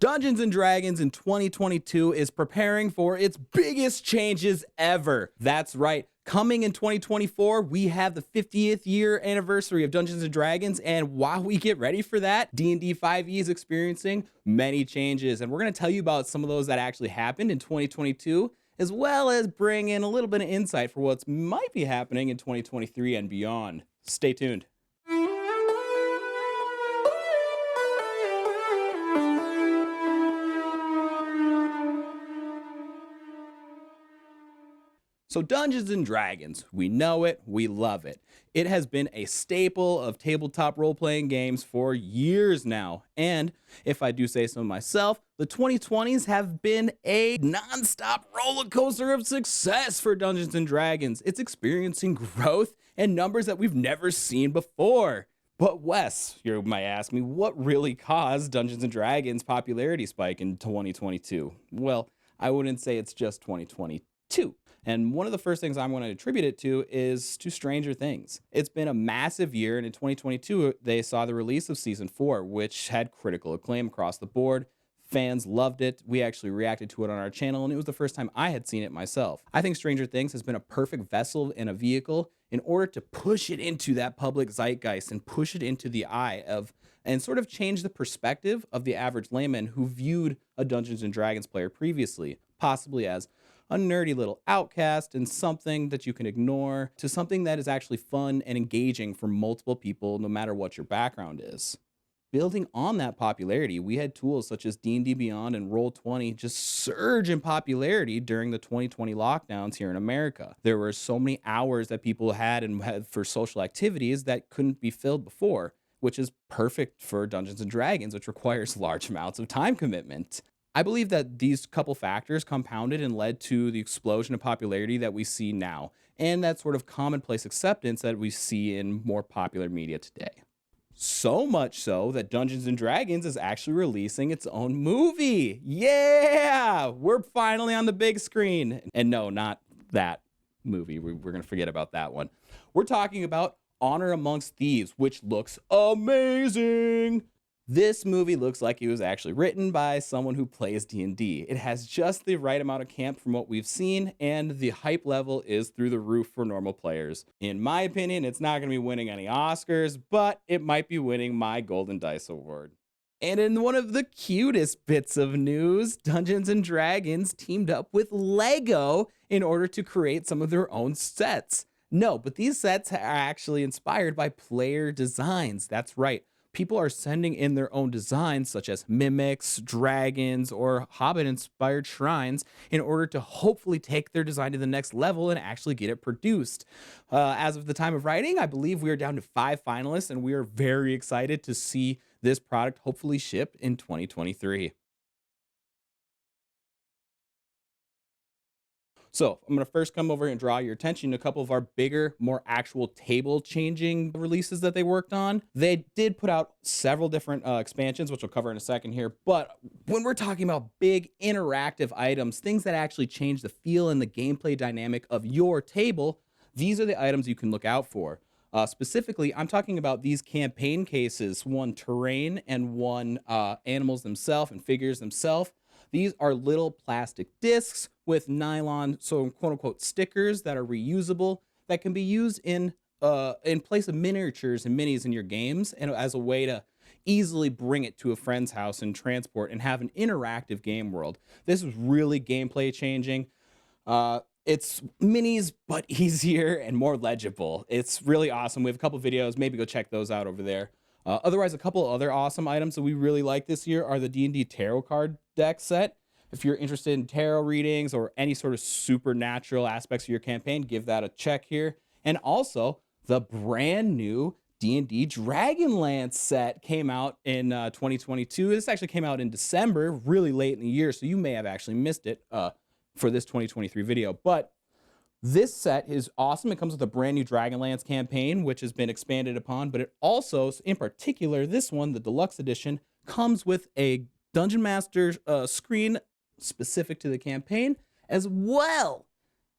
Dungeons & Dragons in 2022 is preparing for its biggest changes ever. That's right. Coming in 2024, we have the 50th year anniversary of Dungeons & Dragons, and while we get ready for that, D&D 5e is experiencing many changes, and we're going to tell you about some of those that actually happened in 2022, as well as bring in a little bit of insight for what might be happening in 2023 and beyond. Stay tuned. So Dungeons & Dragons, we know it, we love it. It has been a staple of tabletop role-playing games for years now. And if I do say so myself, the 2020s have been a non-stop roller coaster of success for Dungeons & Dragons. It's experiencing growth and numbers that we've never seen before. But Wes, you might ask me, what really caused Dungeons & Dragons' popularity spike in 2022? Well, I wouldn't say it's just 2022. And one of the first things I'm going to attribute it to is to Stranger Things. It's been a massive year, and in 2022, they saw the release of Season 4, which had critical acclaim across the board. Fans loved it. We actually reacted to it on our channel, and it was the first time I had seen it myself. I think Stranger Things has been a perfect vessel and a vehicle in order to push it into that public zeitgeist and push it into the eye of, and sort of change the perspective of the average layman who viewed a Dungeons & Dragons player previously, possibly as a nerdy little outcast and something that you can ignore, to something that is actually fun and engaging for multiple people, no matter what your background is. Building on that popularity, we had tools such as D&D Beyond and Roll20 just surge in popularity during the 2020 lockdowns here in America. There were so many hours that people had for social activities that couldn't be filled before, which is perfect for Dungeons & Dragons, which requires large amounts of time commitment. I believe that these couple factors compounded and led to the explosion of popularity that we see now, and that sort of commonplace acceptance that we see in more popular media today. So much so that Dungeons & Dragons is actually releasing its own movie. Yeah! We're finally on the big screen. And no, not that movie. We're going to forget about that one. We're talking about Honor Amongst Thieves, which looks amazing. This movie looks like it was actually written by someone who plays D&D. It has just the right amount of camp from what we've seen, and the hype level is through the roof for normal players. In my opinion, it's not going to be winning any Oscars, but it might be winning my Golden Dice Award. And in one of the cutest bits of news, Dungeons & Dragons teamed up with Lego in order to create some of their own sets. No, but these sets are actually inspired by player designs. That's right. People are sending in their own designs, such as mimics, dragons, or Hobbit-inspired shrines, in order to hopefully take their design to the next level and actually get it produced. As of the time of writing, I believe we are down to 5 finalists, and we are very excited to see this product hopefully ship in 2023. So I'm going to first come over and draw your attention to a couple of our bigger, more actual table-changing releases that they worked on. They did put out several different expansions, which we'll cover in a second here. But when we're talking about big interactive items, things that actually change the feel and the gameplay dynamic of your table, these are the items you can look out for. Specifically, I'm talking about these campaign cases, one terrain and one animals themselves and figures themselves. These are little plastic discs with nylon, so quote-unquote stickers that are reusable, that can be used in place of miniatures and minis in your games, and as a way to easily bring it to a friend's house and transport and have an interactive game world. This is really gameplay changing. It's minis, but easier and more legible. It's really awesome. We have a couple videos. Maybe go check those out over there. Otherwise, a couple other awesome items that we really like this year are the D&D Tarot card deck set. If you're interested in tarot readings or any sort of supernatural aspects of your campaign, give that a check here. And also, the brand new D&D Dragonlance set came out in 2022. This actually came out in December, really late in the year, so you may have actually missed it for this 2023 video. But this set is awesome. It comes with a brand new Dragonlance campaign, which has been expanded upon, but it also, in particular, this one, the deluxe edition, comes with a Dungeon Master screen specific to the campaign, as well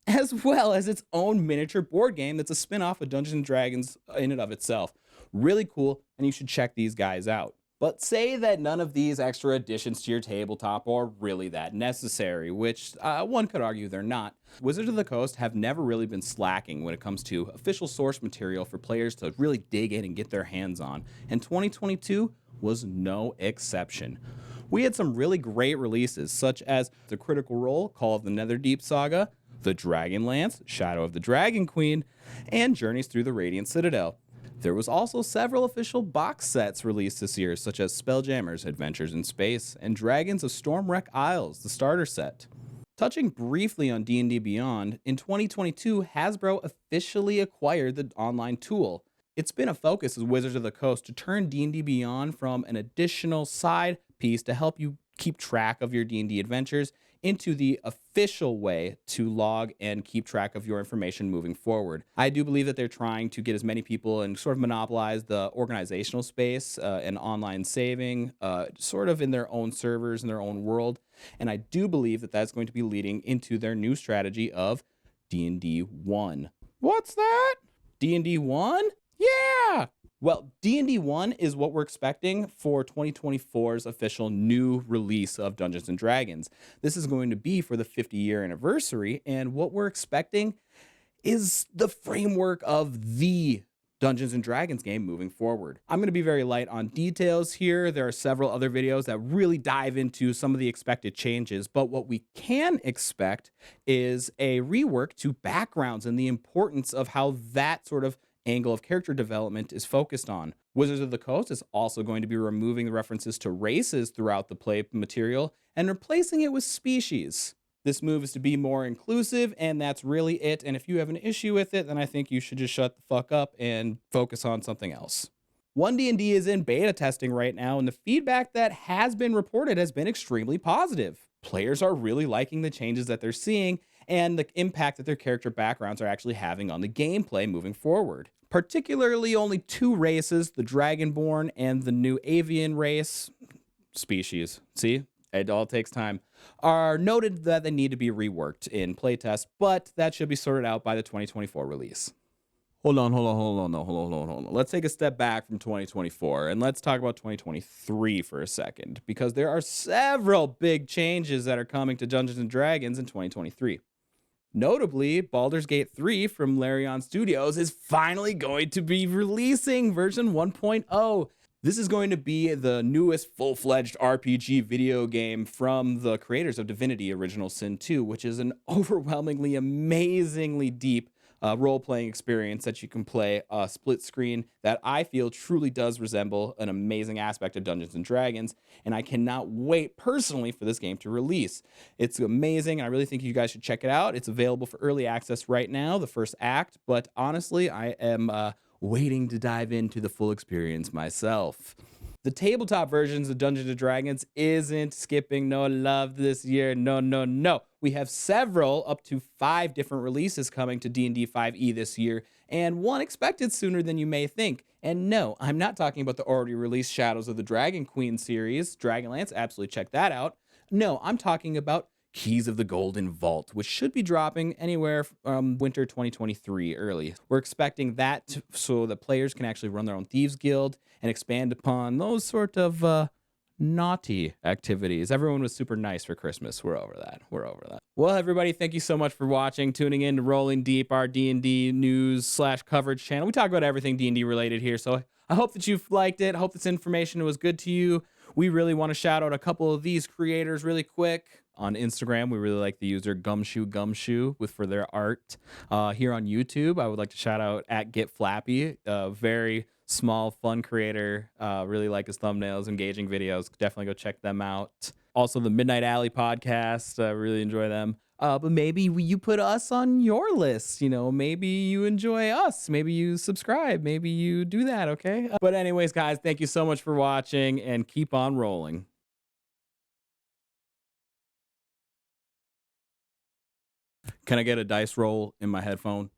as its own miniature board game that's a spin-off of Dungeons & Dragons in and of itself. Really cool, and you should check these guys out. But say that none of these extra additions to your tabletop are really that necessary, which one could argue they're not. Wizards of the Coast have never really been slacking when it comes to official source material for players to really dig in and get their hands on, and 2022 was no exception. We had some really great releases, such as the Critical Role, Call of the Netherdeep Saga, the Dragonlance, Shadow of the Dragon Queen, and Journeys Through the Radiant Citadel. There was also several official box sets released this year, such as Spelljammers, Adventures in Space, and Dragons of Stormwreck Isles, the starter set. Touching briefly on D&D Beyond, in 2022, Hasbro officially acquired the online tool. It's been a focus of Wizards of the Coast to turn D&D Beyond from an additional side piece to help you keep track of your D&D adventures into the official way to log and keep track of your information moving forward. I do believe that they're trying to get as many people and sort of monopolize the organizational space and online saving sort of in their own servers, in their own world. And I do believe that that's going to be leading into their new strategy of D&D 1. What's that? D&D 1? Yeah! Well, D&D 1 is what we're expecting for 2024's official new release of Dungeons & Dragons. This is going to be for the 50-year anniversary, and what we're expecting is the framework of the Dungeons & Dragons game moving forward. I'm going to be very light on details here. There are several other videos that really dive into some of the expected changes, but what we can expect is a rework to backgrounds and the importance of how that sort of angle of character development is focused on. Wizards of the Coast is also going to be removing the references to races throughout the play material and replacing it with species. This move is to be more inclusive, and that's really it. And if you have an issue with it, then I think you should just shut the fuck up and focus on something else. 1D&D is in beta testing right now, and the feedback that has been reported has been extremely positive. Players are really liking the changes that they're seeing and the impact that their character backgrounds are actually having on the gameplay moving forward. Particularly only two races, the Dragonborn and the new avian race, species, see, it all takes time, are noted that they need to be reworked in playtest, but that should be sorted out by the 2024 release. Hold on. Let's take a step back from 2024 and let's talk about 2023 for a second, because there are several big changes that are coming to Dungeons & Dragons in 2023. Notably, Baldur's Gate 3 from Larian Studios is finally going to be releasing version 1.0. This is going to be the newest full-fledged RPG video game from the creators of Divinity Original Sin 2, which is an overwhelmingly, amazingly deep role-playing experience that you can play split screen that I feel truly does resemble an amazing aspect of Dungeons & Dragons, and I cannot wait personally for this game to release. It's amazing. I really think you guys should check it out. It's available for early access right now, the first act, but honestly, I am waiting to dive into the full experience myself. The tabletop versions of Dungeons & Dragons isn't skipping no love this year. No. We have several, up to 5 different releases coming to D&D 5e this year, and one expected sooner than you may think. And no, I'm not talking about the already released Shadows of the Dragon Queen series, Dragonlance, absolutely check that out. No, I'm talking about Keys of the Golden Vault, which should be dropping anywhere from winter 2023 early. We're expecting that so that players can actually run their own Thieves Guild and expand upon those sort of naughty activities. Everyone was super nice for Christmas. We're over that. Well, everybody, thank you so much for watching, tuning in to Rolling Deep, our D&D news / coverage channel. We talk about everything D&D related here, so I hope that you've liked it. I hope this information was good to you. We really want to shout out a couple of these creators really quick. On Instagram, we really like the user Gumshoe for their art. Here on YouTube, I would like to shout out at Get Flappy, a very small, fun creator. Really like his thumbnails, engaging videos. Definitely go check them out. Also, the Midnight Alley podcast. Really enjoy them. But maybe you put us on your list. Maybe you enjoy us. Maybe you subscribe. Maybe you do that, okay? But anyways, guys, thank you so much for watching, and keep on rolling. Can I get a dice roll in my headphone?